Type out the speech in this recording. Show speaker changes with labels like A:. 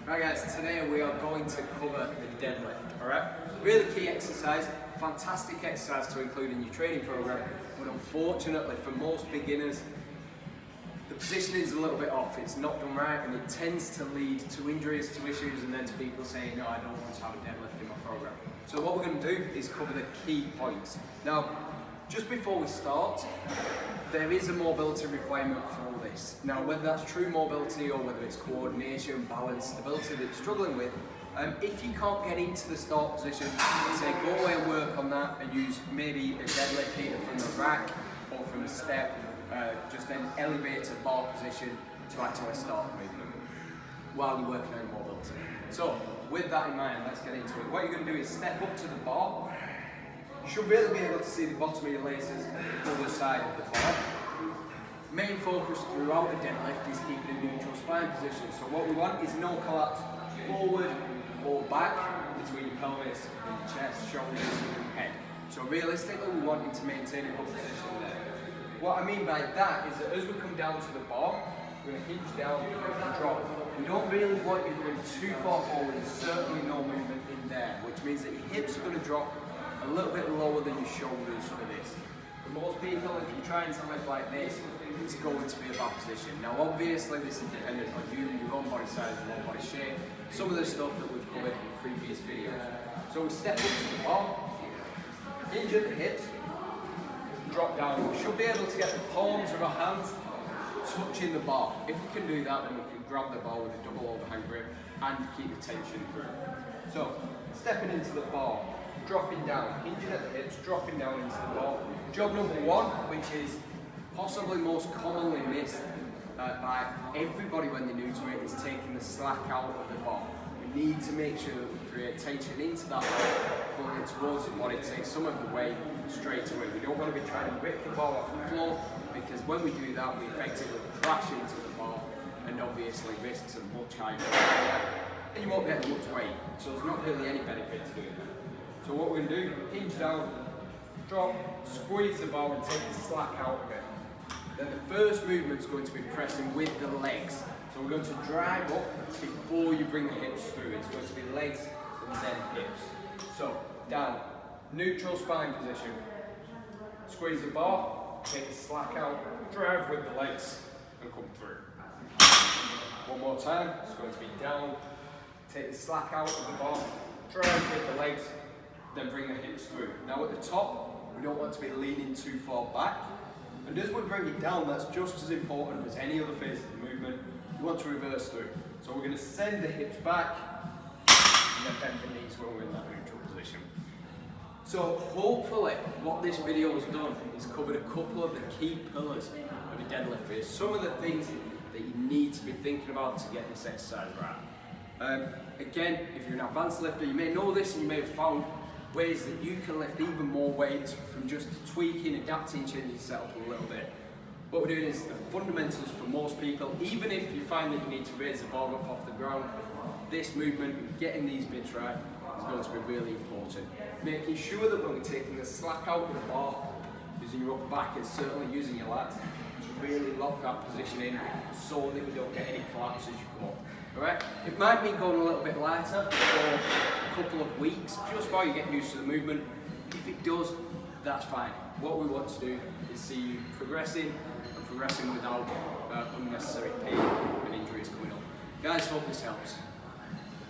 A: Right guys, today we are going to cover the deadlift, alright? Really key exercise, fantastic exercise to include in your training program, but unfortunately for most beginners, the positioning is a little bit off, it's not done right, and it tends to lead to injuries, to issues, and then to people saying, no, I don't want to have a deadlift in my program. So what we're going to do is cover the key points. Now, just before we start, there is a mobility requirement for this. Now, whether that's true mobility or whether it's coordination, balance, stability that you're struggling with, if you can't get into the start position, say go away and work on that and use maybe a deadlift either from the rack or from a step, just an elevator bar position to actually start the movement while you're working on mobility. So, with that in mind, let's get into it. What you're going to do is step up to the bar. You should really be able to see the bottom of your laces on the side of the bar. Main focus throughout the deadlift is keeping a neutral spine position. So what we want is no collapse forward or back between your pelvis and your chest, shoulders and head. So realistically we want you to maintain a good position there. What I mean by that is that as we come down to the bar, we're going to hinge down and drop. We don't really want you to go too far forward, and certainly no movement in there, which means that your hips are going to drop a little bit lower than your shoulders for this. For most people, if you're trying to lift like this, it's going to be a bad position. Now obviously this is dependent on you, your own body size, your own body shape, some of the stuff that we've covered in previous videos. So we step up to the bar, hinge at the hips, drop down. We should be able to get the palms of our hands touching the bar. If we can do that, then we can grab the bar with a double overhand grip and keep the tension through. So, stepping into the bar, dropping down, hinging at the hips, dropping down into the bar. Job number one, which is possibly most commonly missed by everybody when they're new to it, is taking the slack out of the bar. We need to make sure that we create tension into that bar, pulling it towards the body, take some of the weight straight away. We don't want to be trying to rip the bar off the floor, because when we do that, we effectively crash into the bar and obviously risks a much higher weight. And you won't get as much weight, so there's not really any benefit to doing that. So what we're going to do, hinge down, drop, squeeze the bar and take the slack out of it. Then the first movement is going to be pressing with the legs. So we're going to drive up before you bring the hips through. It's going to be legs and then hips. So down, neutral spine position. Squeeze the bar, take the slack out, drive with the legs and come through. One more time, it's going to be down, take the slack out of the bar, drive with the legs, then bring the hips through. Now at the top, we don't want to be leaning too far back. And as we bring it down, that's just as important as any other phase of the movement. You want to reverse through. So we're going to send the hips back and then bend the knees when we're in that neutral position. So hopefully what this video has done is covered a couple of the key pillars of a deadlift phase. Some of the things that you need to be thinking about to get this exercise right. Again, if you're an advanced lifter, you may know this and you may have found ways that you can lift even more weight from just tweaking, adapting, changing your setup a little bit. What we're doing is the fundamentals for most people. Even if you find that you need to raise the bar up off the ground, this movement and getting these bits right is going to be really important. Making sure that when we're taking the slack out of the bar, using your upper back and certainly using your lats, to really lock that position in so that you don't get any collapse as you come up. Alright? It might mean going a little bit lighter for a couple of weeks, just while you get used to the movement. If it does, that's fine. What we want to do is see you progressing without unnecessary pain and injuries coming up. Guys, hope this helps.